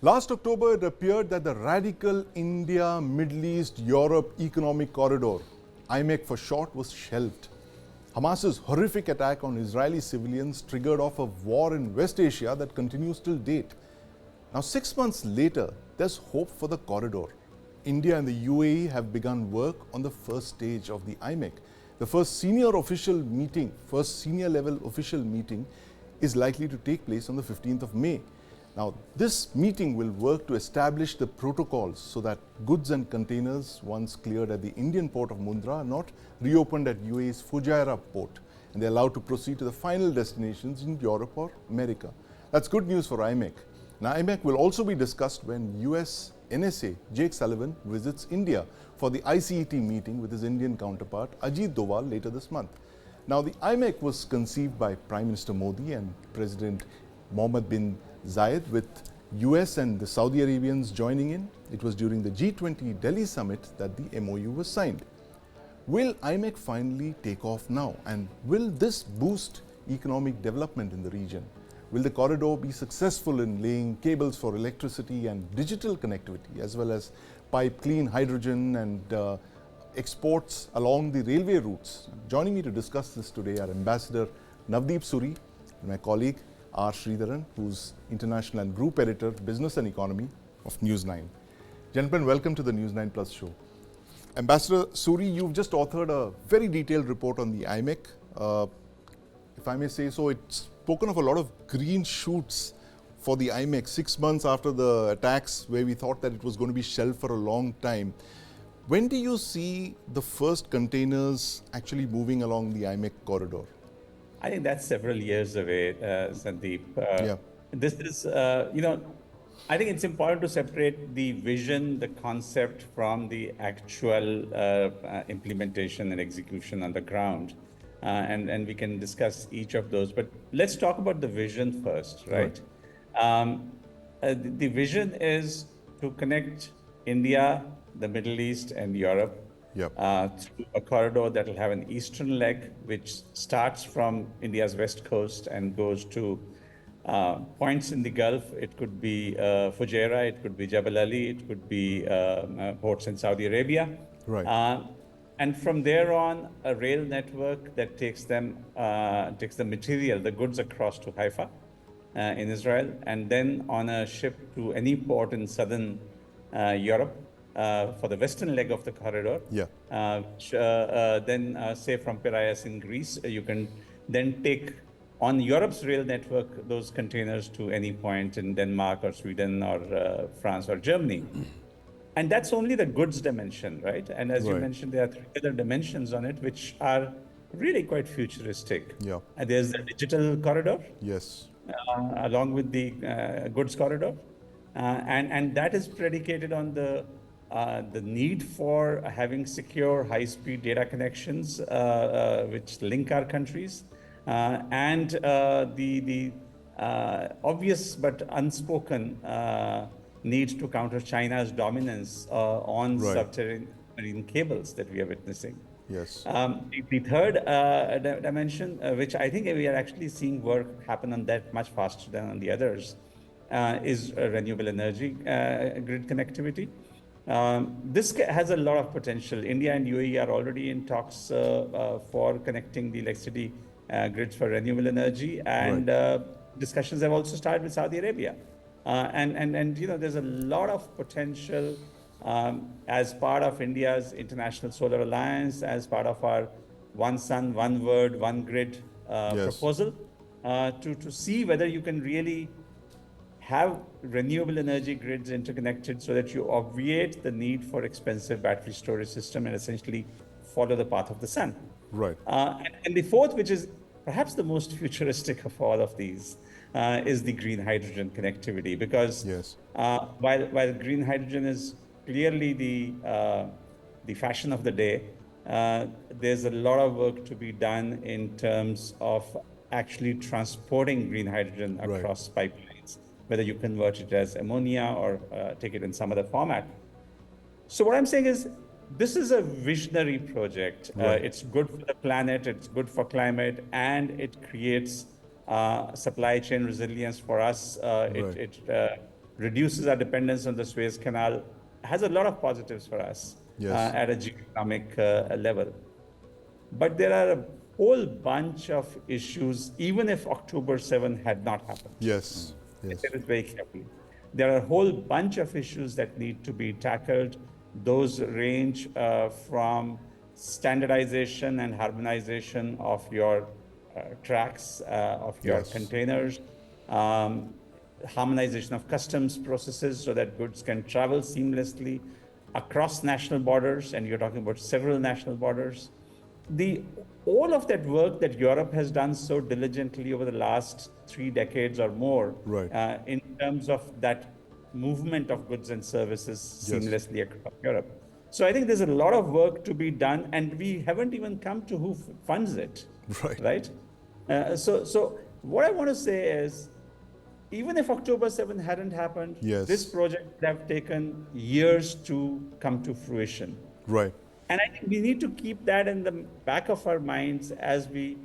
Last October, it appeared that the radical India, Middle East, Europe economic corridor, IMEC for short, was shelved. Hamas's horrific attack on Israeli civilians triggered off a war in West Asia that continues till date. Now, 6 months later, there's hope for the corridor. India and the UAE have begun work on the first stage of the IMEC. The first senior level official meeting is likely to take place on the 15th of May. Now, this meeting will work to establish the protocols so that goods and containers once cleared at the Indian port of Mundra are not reopened at UAE's Fujairah port, and they're allowed to proceed to the final destinations in Europe or America. That's good news for IMEC. Now, IMEC will also be discussed when US NSA Jake Sullivan visits India for the iCET meeting with his Indian counterpart Ajit Doval later this month. Now, the IMEC was conceived by Prime Minister Modi and President Mohammed bin Zayed, with US and the Saudi Arabians joining in. It was during the G20 Delhi summit that the MOU was signed. Will IMEC finally take off now, and will this boost economic development in the region? Will the corridor be successful in laying cables for electricity and digital connectivity, as well as pipe clean hydrogen and exports along the railway routes? Joining me to discuss this today are Ambassador Navdeep Suri and my colleague R. Sridharan, who's International and Group Editor, Business and Economy of News9. Gentlemen, welcome to the News9 Plus show. Ambassador Suri, you've just authored a very detailed report on the IMEC. If I may say so, it's spoken of a lot of green shoots for the IMEC 6 months after the attacks, where we thought that it was going to be shelved for a long time. When do you see the first containers actually moving along the IMEC corridor? I think that's several years away, Sandeep. This is, I think it's important to separate the vision, the concept from the actual implementation and execution on the ground. And we can discuss each of those. But let's talk about the vision first, right? The vision is to connect India, the Middle East, and Europe through a corridor that will have an eastern leg, which starts from India's west coast and goes to points in the Gulf. It could be Fujairah, it could be Jebel Ali, it could be ports in Saudi Arabia. And from there on, a rail network that takes the material, the goods, across to Haifa in Israel, and then on a ship to any port in southern Europe for the western leg of the corridor. Then say from Piraeus in Greece, you can then take on Europe's rail network those containers to any point in Denmark or Sweden or France or Germany. And that's only the goods dimension, right? And as you mentioned, there are 3 other dimensions on it, which are really quite futuristic. And there's the digital corridor, along with the goods corridor, and that is predicated on the need for having secure, high-speed data connections, which link our countries, and the obvious but unspoken need to counter China's dominance on submarine cables that we are witnessing. The third dimension, which I think we are actually seeing work happen on that much faster than on the others, is renewable energy grid connectivity. This has a lot of potential. India and UAE are already in talks for connecting the electricity grids for renewable energy, and discussions have also started with Saudi Arabia. And there's a lot of potential as part of India's International Solar Alliance, as part of our One Sun, One Word, One Grid proposal, to see whether you can really have renewable energy grids interconnected so that you obviate the need for expensive battery storage system and essentially follow the path of the sun. And the fourth, which is perhaps the most futuristic of all of these, is the green hydrogen connectivity, because while green hydrogen is clearly the fashion of the day, there's a lot of work to be done in terms of actually transporting green hydrogen across pipelines, whether you convert it as ammonia or take it in some other format. So what I'm saying is, this is a visionary project. It's good for the planet, it's good for climate, and it creates supply chain resilience for us. It reduces our dependence on the Suez Canal, has a lot of positives for us at a geoeconomic level. But there are a whole bunch of issues, even if October 7 had not happened. Yes. I say this very carefully. There are a whole bunch of issues that need to be tackled. Those range from standardization and harmonization of your tracks, of your containers, harmonization of customs processes so that goods can travel seamlessly across national borders, and you're talking about several national borders. All of that work that Europe has done so diligently over the last 3 decades or more, in terms of that movement of goods and services seamlessly across Europe. So I think there's a lot of work to be done, and we haven't even come to who funds it. Right? So what I want to say is, even if October 7 hadn't happened, this project would have taken years to come to fruition. And I think we need to keep that in the back of our minds as we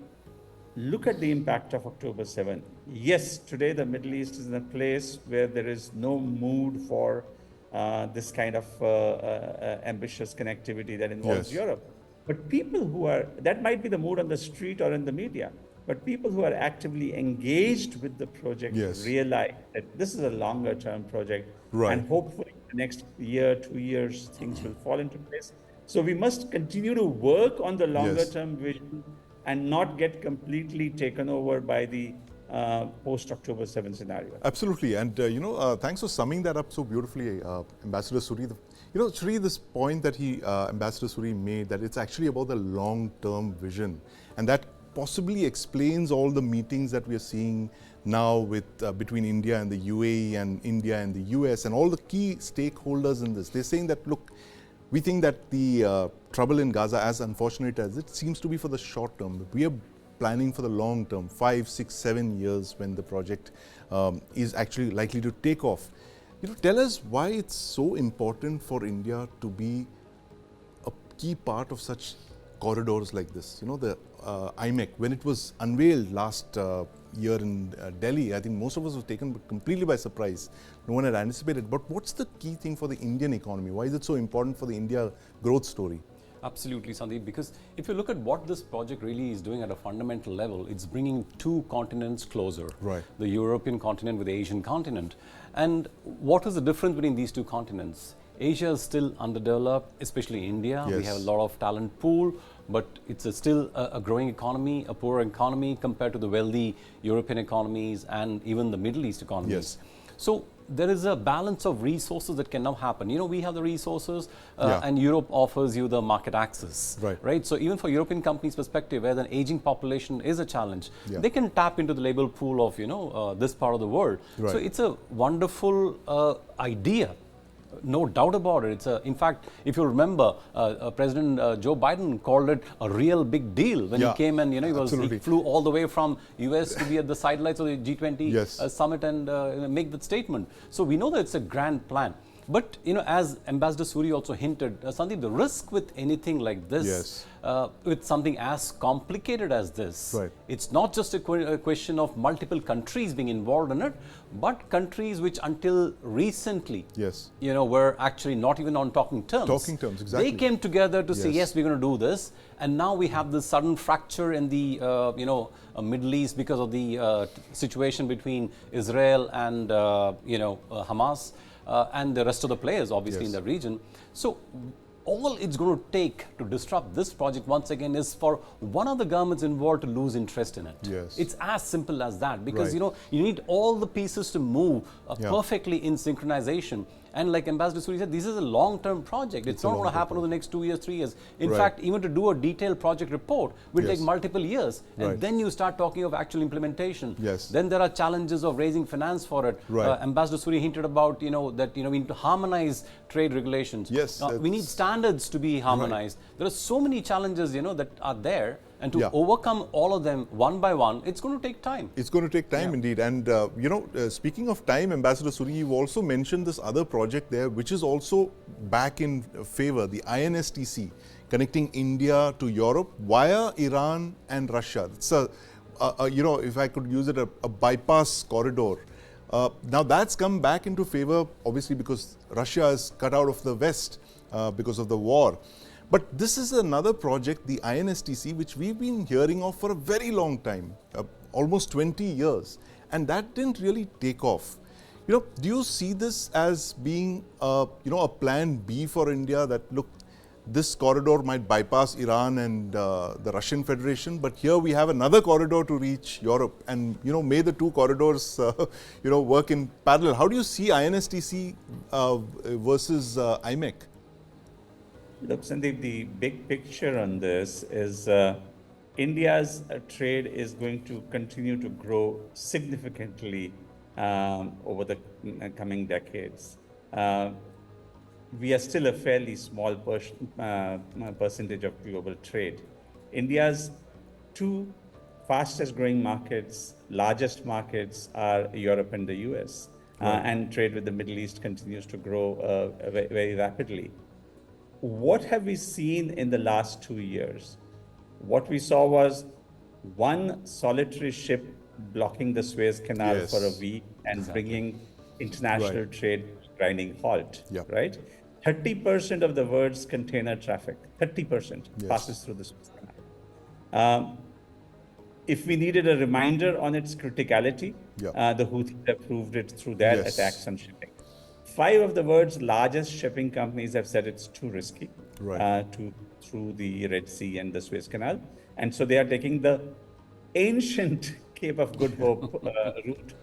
look at the impact of October 7. Yes, today the Middle East is in a place where there is no mood for this kind of ambitious connectivity that involves Europe. But people who are, that might be the mood on the street or in the media, but people who are actively engaged with the project realize that this is a longer term project. And hopefully the next year, 2 years, things will fall into place. So we must continue to work on the longer term vision and not get completely taken over by the post-October 7 scenario. Absolutely. And, thanks for summing that up so beautifully, Ambassador Suri. Sri, this point that Ambassador Suri made, that it's actually about the long-term vision. And that possibly explains all the meetings that we are seeing now with between India and the UAE and India and the US and all the key stakeholders in this. They're saying that, look, we think that the trouble in Gaza, as unfortunate as it seems to be for the short term, we are planning for the long term, 5, 6, 7 years when the project is actually likely to take off. Tell us why it's so important for India to be a key part of such corridors like this. The IMEC, when it was unveiled last year in Delhi, I think most of us were taken completely by surprise. No one had anticipated. But what's the key thing for the Indian economy? Why is it so important for the India growth story? Absolutely, Sandeep, because if you look at what this project really is doing at a fundamental level, it's bringing 2 continents closer. The European continent with the Asian continent. And what is the difference between these 2 continents? Asia is still underdeveloped, especially India. We have a lot of talent pool, but it's still a growing economy, a poor economy compared to the wealthy European economies and even the Middle East economies. So there is a balance of resources that can now happen. We have the resources and Europe offers you the market access. Right? So even for European companies' perspective, where the aging population is a challenge, they can tap into the labor pool of, this part of the world. So it's a wonderful idea. No doubt about it. In fact, if you remember, President Joe Biden called it a real big deal when he came and he flew all the way from US to be at the sidelights of the G20 summit and make that statement. So we know that it's a grand plan. But as Ambassador Suri also hinted, Sandeep, the risk with anything like this, with something as complicated as this, it's not just a question of multiple countries being involved in it, but countries which until recently, were actually not even on talking terms. They came together to say, yes, we're going to do this, and now we have this sudden fracture in the Middle East because of the situation between Israel and Hamas. And the rest of the players, obviously, in the region. So all it's going to take to disrupt this project once again is for one of the governments involved to lose interest in it. It's as simple as that, because you need all the pieces to move perfectly in synchronization. And like Ambassador Suri said, this is a long-term project. It's not going to happen over the next 2 years, 3 years. In fact, even to do a detailed project report will take multiple years. And then you start talking of actual implementation. Then there are challenges of raising finance for it. Ambassador Suri hinted about, that we need to harmonize trade regulations. We need standards to be harmonized. There are so many challenges, that are there. And to overcome all of them one by one, it's going to take time. It's going to take time indeed. And, speaking of time, Ambassador Suri, you also mentioned this other project there, which is also back in favor, the INSTC, connecting India to Europe via Iran and Russia. It's if I could use it, a bypass corridor. Now that's come back into favor, obviously, because Russia is cut out of the West because of the war. But this is another project, the INSTC, which we've been hearing of for a very long time, almost 20 years, and that didn't really take off. Do you see this as being, a plan B for India, that look, this corridor might bypass Iran and the Russian Federation, but here we have another corridor to reach Europe, and may the two corridors work in parallel. How do you see INSTC versus IMEC? Look, Sandeep, the big picture on this is India's trade is going to continue to grow significantly over the coming decades. We are still a fairly small percentage of global trade. India's two fastest growing markets, largest markets, are Europe and the US. And trade with the Middle East continues to grow very rapidly. What have we seen in the last 2 years? What we saw was one solitary ship blocking the Suez Canal for a week and bringing international trade to a grinding halt, right? 30% of the world's container traffic, 30% passes through the Suez Canal. If we needed a reminder on its criticality, the Houthis have proved it through their attacks on shipping. 5 of the world's largest shipping companies have said it's too risky through the Red Sea and the Suez Canal. And so they are taking the ancient Cape of Good Hope route,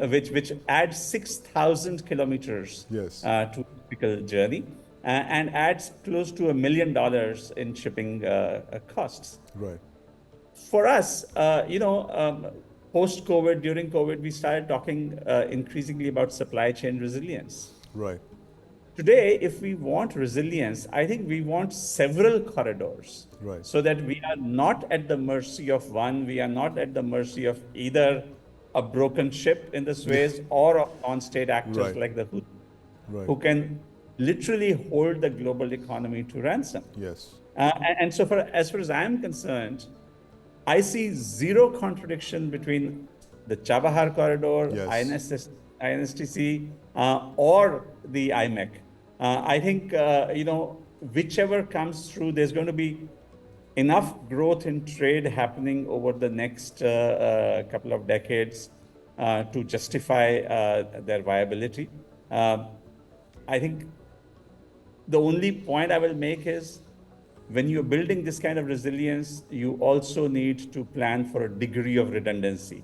which adds 6,000 kilometers to a typical journey and adds close to $1 million in shipping costs. Right. For us, post-COVID, during COVID, we started talking increasingly about supply chain resilience. Right. Today, if we want resilience, I think we want several corridors, so that we are not at the mercy of one, we are not at the mercy of either a broken ship in the Suez or of non-state actors like the Houthis, who can literally hold the global economy to ransom. Yes. And so as far as I am concerned, I see zero contradiction between the Chabahar corridor, INSTC, or the IMEC. I think, whichever comes through, there's going to be enough growth in trade happening over the next couple of decades to justify their viability. I think the only point I will make is, when you're building this kind of resilience, you also need to plan for a degree of redundancy.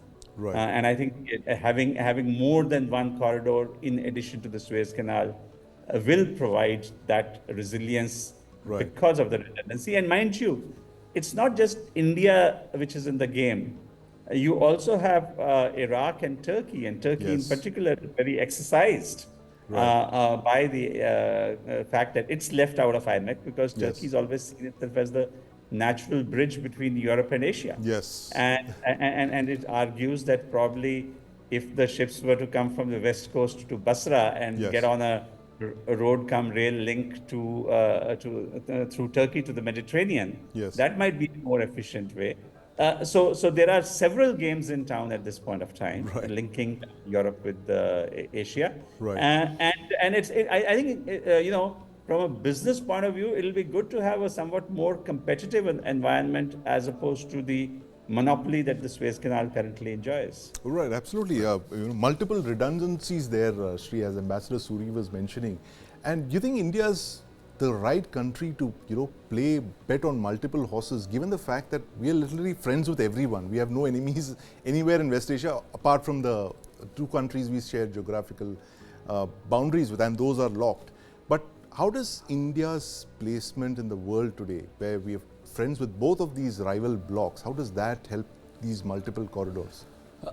And I think having more than one corridor in addition to the Suez Canal will provide that resilience because of the redundancy. And mind you, it's not just India which is in the game. You also have Iraq and Turkey in particular, very exercised by the fact that it's left out of IMEC, because Turkey's always seen itself as the natural bridge between Europe and Asia. And it argues that probably if the ships were to come from the west coast to Basra and get on a road come rail link through Turkey to the Mediterranean, that might be a more efficient way. So there are several games in town at this point of time, linking Europe with Asia. And I think from a business point of view, it'll be good to have a somewhat more competitive environment as opposed to the monopoly that the Suez Canal currently enjoys. Right, absolutely. Multiple redundancies there, Sri, as Ambassador Suri was mentioning. And do you think India's the right country to bet on multiple horses, given the fact that we are literally friends with everyone? We have no enemies anywhere in West Asia apart from the 2 countries we share geographical boundaries with, and those are locked. But how does India's placement in the world today, where we have friends with both of these rival blocs, how does that help these multiple corridors?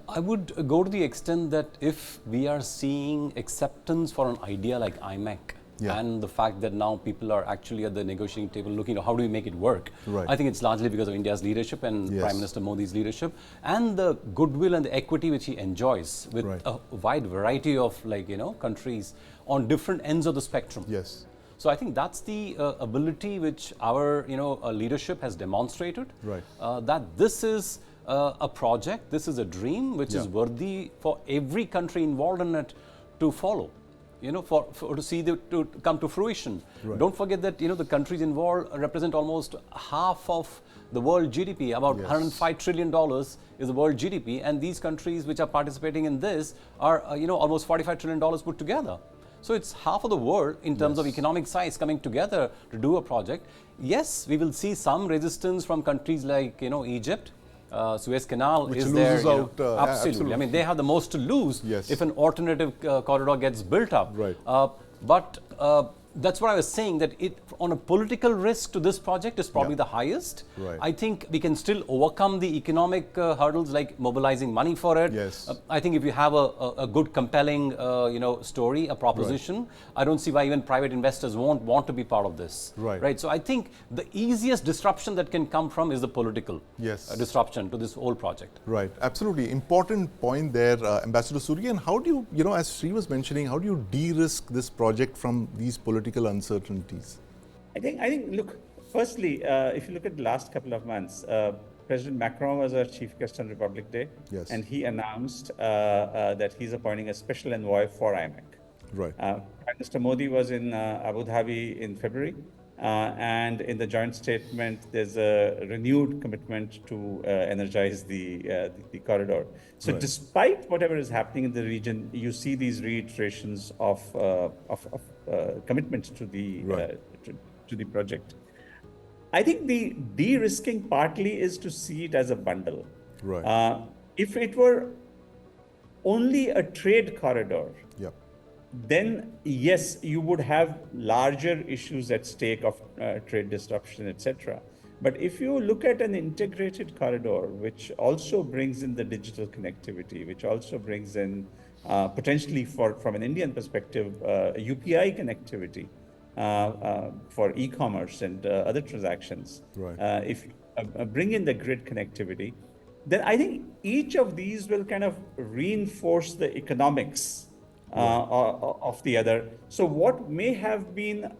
I would go to the extent that if we are seeing acceptance for an idea like IMEC, and the fact that now people are actually at the negotiating table looking at how do we make it work. I think it's largely because of India's leadership and Prime Minister Modi's leadership, and the goodwill and the equity which he enjoys with a wide variety of countries on different ends of the spectrum. So I think that's the ability which our leadership has demonstrated. Right. That this is a project, this is a dream which is worthy for every country involved in it to follow. For to see to come to fruition. Right. Don't forget that the countries involved represent almost half of the world GDP. About $105 trillion is the world GDP, and these countries which are participating in this are almost $45 trillion put together. So it's half of the world in terms of economic size coming together to do a project. Yes, we will see some resistance from countries like Egypt. Suez Canal which is there. Absolutely. I mean, they have the most to lose if an alternative corridor gets built up. Right. But that's what I was saying, that on a political risk to this project is probably the highest. Right. I think we can still overcome the economic hurdles like mobilizing money for it. Yes. I think if you have a good, compelling story, a proposition, I don't see why even private investors won't want to be part of this. Right. So I think the easiest disruption that can come from is the political disruption to this whole project. Right, absolutely. Important point there, Ambassador Suri. And how do you, as Sri was mentioning, how do you de-risk this project from these political uncertainties? I think. Look, firstly, if you look at the last couple of months, President Macron was our chief guest on Republic Day, and he announced that he's appointing a special envoy for IMEC. Right. Prime Minister Modi was in Abu Dhabi in February, and in the joint statement, there's a renewed commitment to energize the corridor. So, despite whatever is happening in the region, you see these reiterations of commitment to the to the project. I think the de-risking partly is to see it as a bundle. Right. If it were only a trade corridor, then yes, you would have larger issues at stake of trade disruption, etc. But if you look at an integrated corridor, which also brings in the digital connectivity, which also brings in potentially from an Indian perspective, UPI connectivity for e-commerce and other transactions. Right. If you bring in the grid connectivity, then I think each of these will kind of reinforce the economics of the other. So what may have been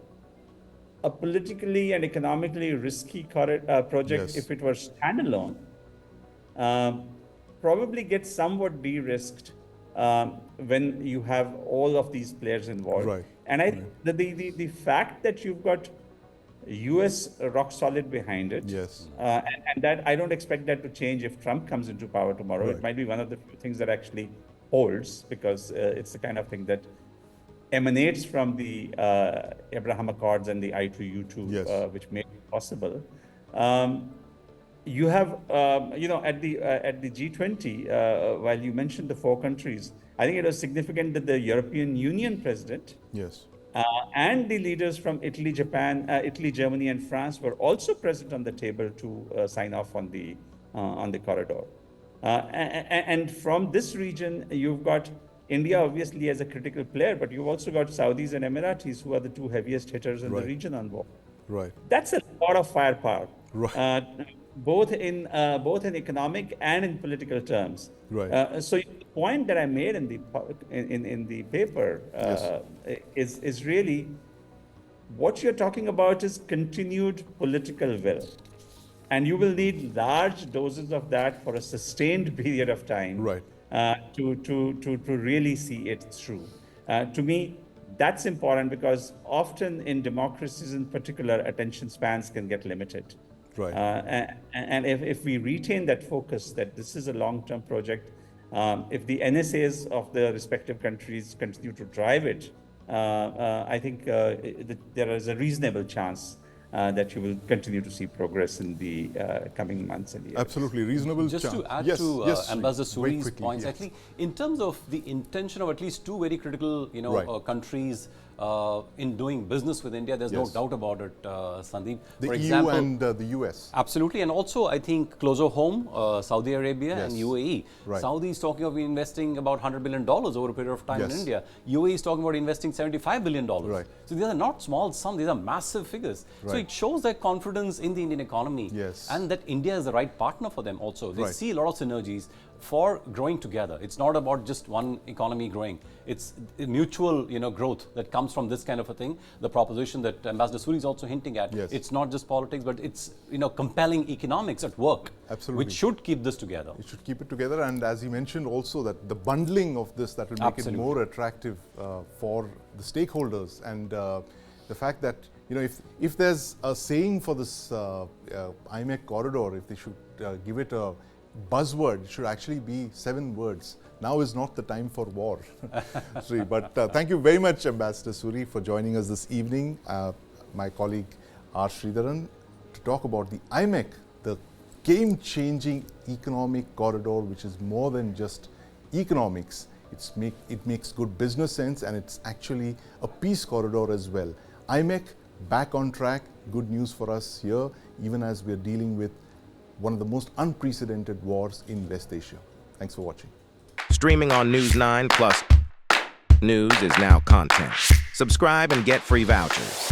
a politically and economically risky project if it were standalone, probably gets somewhat de-risked when you have all of these players involved. Right. And I think the fact that you've got US rock solid behind it, and that I don't expect that to change if Trump comes into power tomorrow. It might be one of the few things that actually holds, because it's the kind of thing that emanates from the Abraham Accords and the I2U2, which made it possible. You have, at the G20, while you mentioned the 4 countries, I think it was significant that the European Union president and the leaders from Italy, Germany, and France were also present on the table to sign off on the corridor. And from this region, you've got India obviously as a critical player, but you've also got Saudis and Emiratis, who are the 2 heaviest hitters in the region on board. Right. That's a lot of firepower, right. both in economic and in political terms. Right. So the point that I made in the paper is really what you're talking about is continued political will. And you will need large doses of that for a sustained period of time, to really see it through. To me, that's important, because often in democracies in particular, attention spans can get limited. Right. And if we retain that focus, that this is a long-term project, if the NSAs of the respective countries continue to drive it, I think there is a reasonable chance that you will continue to see progress in the coming months and years. Absolutely, reasonable chance. Just to add to Ambassador Suri's points, actually, in terms of the intention of at least 2 very critical, countries in doing business with India, there's no doubt about it, Sandeep. The For EU example, and the US. Absolutely, and also I think closer home, Saudi Arabia and UAE. Right. Saudi is talking of investing about $100 billion over a period of time in India. UAE is talking about investing $75 billion. Right. So these are not small sums, these are massive figures. So it shows their confidence in the Indian economy and that India is the right partner for them also. They see a lot of synergies. for growing together. It's not about just one economy growing. It's mutual, growth that comes from this kind of a thing. The proposition that Ambassador Suri is also hinting at. Yes. It's not just politics, but it's compelling economics at work. Absolutely. Which should keep this together. It should keep it together, and as you mentioned also that the bundling of this that will make Absolutely. it more attractive for the stakeholders, and the fact that if there's a saying for this IMEC corridor, if they should give it a buzzword, it should actually be 7 words. Now is not the time for war. Sri, but thank you very much, Ambassador Suri, for joining us this evening. My colleague R. Sridharan, to talk about the IMEC, the game-changing economic corridor, which is more than just economics. It makes good business sense, and it's actually a peace corridor as well. IMEC back on track. Good news for us here, even as we're dealing with one of the most unprecedented wars in West Asia. Thanks for watching. Streaming on News9 Plus. News is now content. Subscribe and get free vouchers.